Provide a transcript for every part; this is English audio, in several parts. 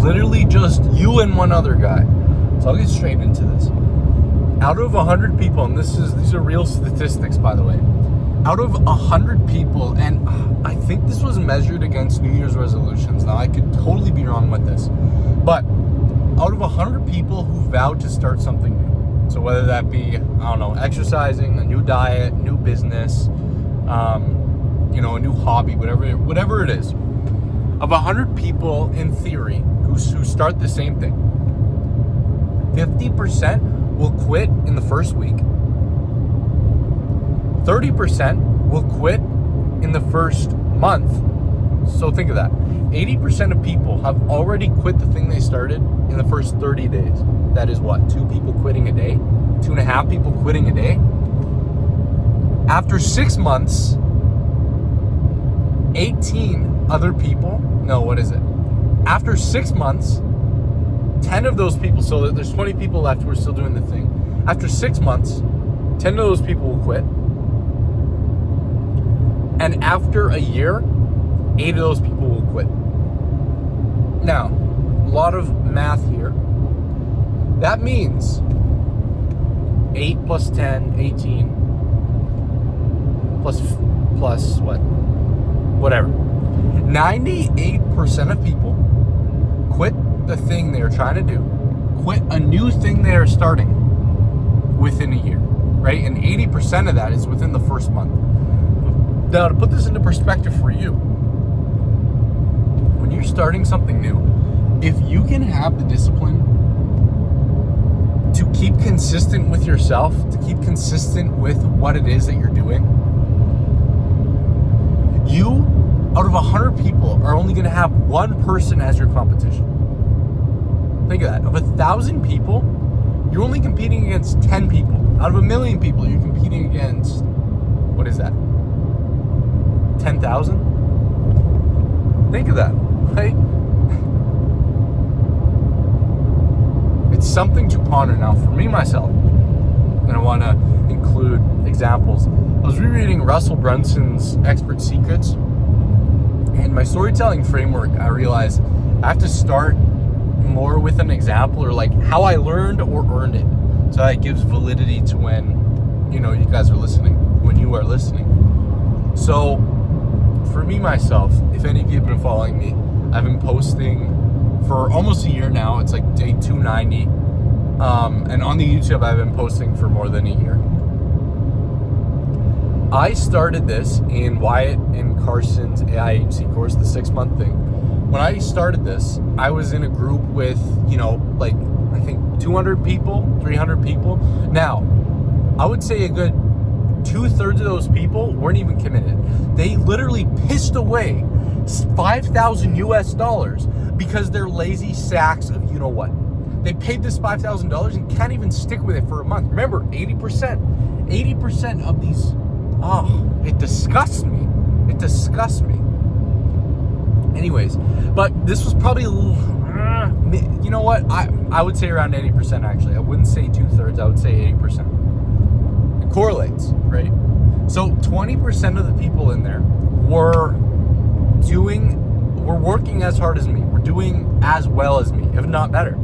literally just you and one other guy. So I'll get straight into this. Out of 100 people, and these are real statistics, by the way. Out of 100 people, and I think this was measured against New Year's resolutions. Now, I could totally be wrong with this. But out of 100 people who vowed to start something new, so whether that be, I don't know, exercising, a new diet, new business, a new hobby, whatever it is, of 100 people in theory who start the same thing, 50% will quit in the first week. 30% will quit in the first month. So think of that. 80% of people have already quit the thing they started in the first 30 days. That is what? 2 people quitting a day? 2.5 people quitting a day? After 6 months, 18 other people, no, what is it? After 6 months, 10 of those people, so there's 20 people left who are still doing the thing. After 6 months, 10 of those people will quit. And after a year, 8 of those people will quit. Now, a lot of math here. That means 8 plus 10, 18, plus what? Whatever. 98% of people quit the thing they are trying to do, quit a new thing they are starting within a year, right? And 80% of that is within the first month. Now, to put this into perspective for you, when you're starting something new, if you can have the discipline to keep consistent with yourself, to keep consistent with what it is that you're doing, you, out of 100 people, are only going to have one person as your competition. Think of that. Of 1,000 people, you're only competing against 10 people. Out of 1 million people, you're competing against, what is that? 10,000? Think of that, right? It's something to ponder. Now, for me, myself, and I want to include examples. I was rereading Russell Brunson's Expert Secrets, and my storytelling framework, I realized I have to start more with an example, or like how I learned or earned it, so that it gives validity to when you guys are listening, when you are listening. So for me, myself, if any of you have been following me, I've been posting for almost a year now. It's like day 290, and on the YouTube I've been posting for more than a year. I started this in Wyatt and Carson's AI agency course, the 6-month thing. When I started this, I was in a group with, I think 200 people, 300 people. Now, I would say a good 2/3 of those people weren't even committed. They literally pissed away $5,000 because they're lazy sacks of you know what. They paid this $5,000 and can't even stick with it for a month. Remember, 80% of these, it disgusts me. It disgusts me. Anyways, but this was probably, you know what? I would say around 80% actually. I wouldn't say 2/3, I would say 80%. It correlates, right? So 20% of the people in there were working as hard as me. Were doing as well as me, if not better.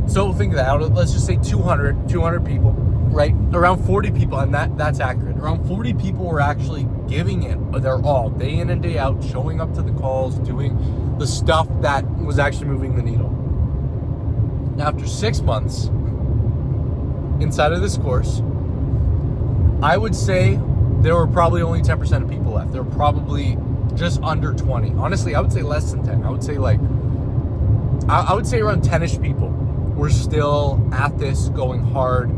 So think of that. Let's just say 200 people, right? Around 40 people, and that's accurate. Around 40 people were actually giving it their all, day in and day out, showing up to the calls, doing the stuff that was actually moving the needle. Now, after 6 months inside of this course, I would say there were probably only 10% of people left. There were probably just under 20. Honestly, I would say less than 10. I would say around 10-ish people were still at this, going hard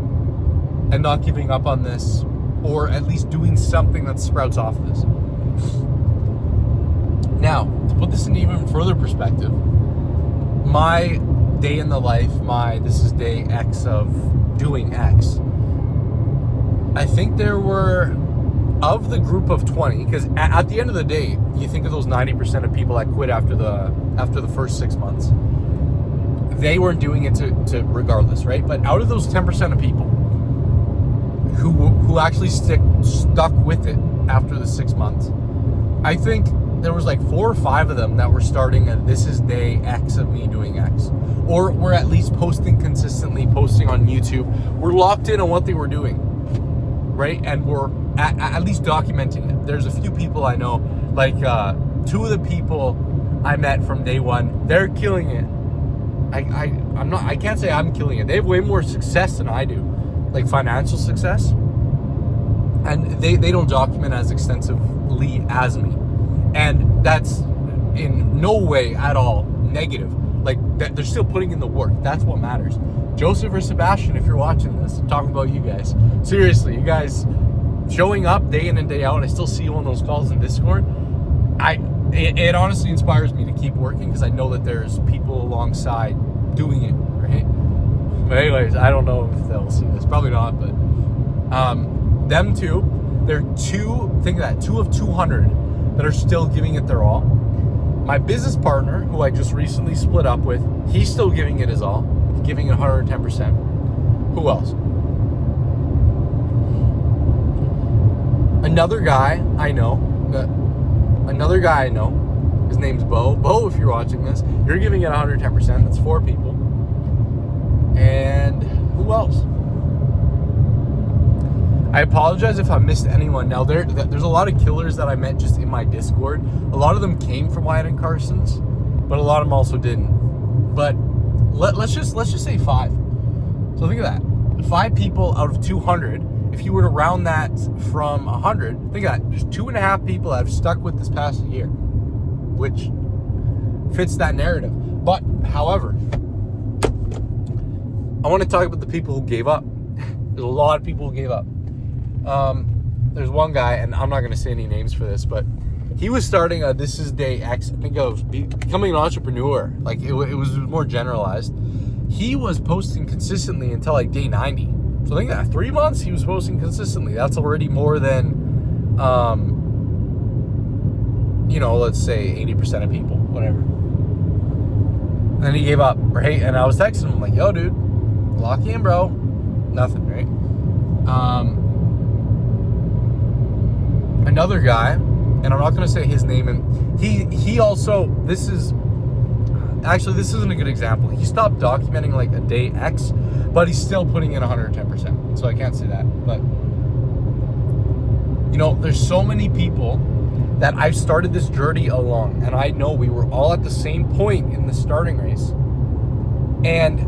and not giving up on this, or at least doing something that sprouts off this. Now, to put this in even further perspective, my day in the life, this is day X of doing X. I think there were, of the group of 20, because at the end of the day, you think of those 90% of people that quit after the first 6 months. They weren't doing it to regardless, right? But out of those 10% of people who actually stuck with it after the 6 months, I think there was like 4 or 5 of them that were starting at this is day X of me doing X. Or we're at least posting consistently, posting on YouTube. We're locked in on what they were doing, right? And we're at least documenting it. There's a few people I know, like 2 of the people I met from day one, they're killing it. I can't say I'm killing it. They have way more success than I do, like financial success. And they don't document as extensively as me. And that's in no way at all negative. Like, they're still putting in the work. That's what matters. Joseph or Sebastian, if you're watching this, I'm talking about you guys. Seriously, you guys showing up day in and day out. I still see you on those calls in Discord. It honestly inspires me to keep working because I know that there's people alongside doing it, right? But anyways, I don't know if they'll see this. Probably not, but them two, they're think of that, 2 of 200 that are still giving it their all. My business partner, who I just recently split up with, he's still giving it his all, giving it 110%. Who else? Another guy I know, his name's Bo. Bo, if you're watching this, you're giving it 110%. That's 4 people. And who else? I apologize if I missed anyone. Now, there's a lot of killers that I met just in my Discord. A lot of them came from Wyatt and Carson's, but a lot of them also didn't. But let's just say 5. So think of that. 5 people out of 200. If you were to round that from 100, think of that. There's 2.5 people that have stuck with this past year, which fits that narrative. But, however, I want to talk about the people who gave up. There's a lot of people who gave up. There's one guy, and I'm not going to say any names for this, but he was starting a This Is Day X, I think of becoming an entrepreneur. Like, it was more generalized. He was posting consistently until like day 90. So I think that 3 months he was posting consistently. That's already more than, let's say 80% of people, whatever. And then he gave up, right? And I was texting him like, yo, dude, lock in, bro. Nothing, right? Another guy, and I'm not going to say his name, and he also, this isn't a good example. He stopped documenting like a day X, but he's still putting in 110%. So I can't say that. But, there's so many people that I've started this journey along, and I know we were all at the same point in the starting race. And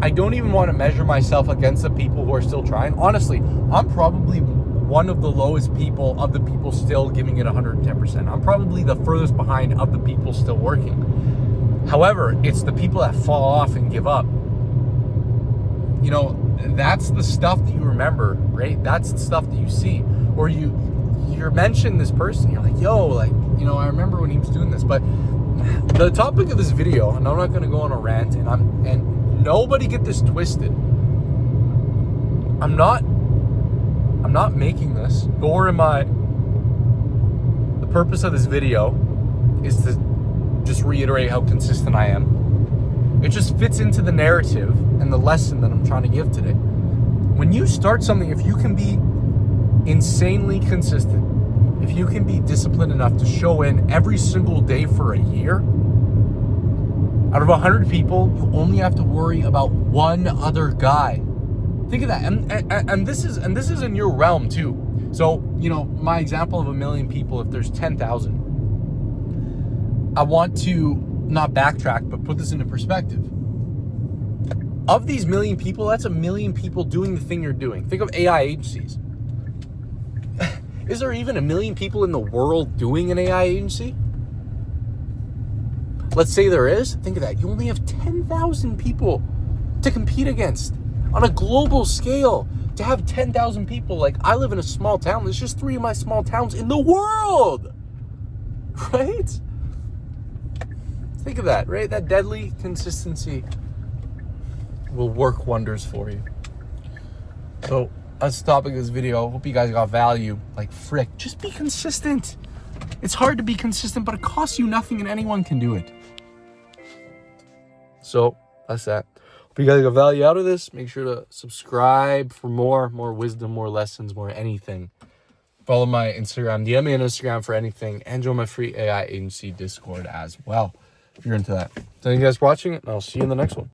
I don't even want to measure myself against the people who are still trying. Honestly, I'm probably one of the lowest people of the people still giving it 110%. I'm probably the furthest behind of the people still working. However, it's the people that fall off and give up. That's the stuff that you remember, right? That's the stuff that you see. Or you're mentioning this person, you're like, yo, like, I remember when he was doing this. But the topic of this video, and I'm not going to go on a rant, and nobody get this twisted. I'm not making this, nor am I. The purpose of this video is to just reiterate how consistent I am. It just fits into the narrative and the lesson that I'm trying to give today. When you start something, if you can be insanely consistent, if you can be disciplined enough to show in every single day for a year, out of 100 people, you only have to worry about one other guy. Think of that, and this is in your realm too. So my example of 1 million people, if there's 10,000, I want to not backtrack, but put this into perspective. Of these 1 million people, that's 1 million people doing the thing you're doing. Think of AI agencies. Is there even 1 million people in the world doing an AI agency? Let's say there is. Think of that. You only have 10,000 people to compete against on a global scale. To have 10,000 people, like I live in a small town. There's just 3 of my small towns in the world, right? Think of that, right? That deadly consistency will work wonders for you. So that's the topic of this video. Hope you guys got value. Like frick, just be consistent. It's hard to be consistent, but it costs you nothing and anyone can do it. So that's that. Hope you guys got value out of this. Make sure to subscribe for more wisdom, more lessons, more anything. Follow my Instagram. DM me on Instagram for anything. And join my free AI agency Discord as well, if you're into that. Thank you guys for watching, and I'll see you in the next one.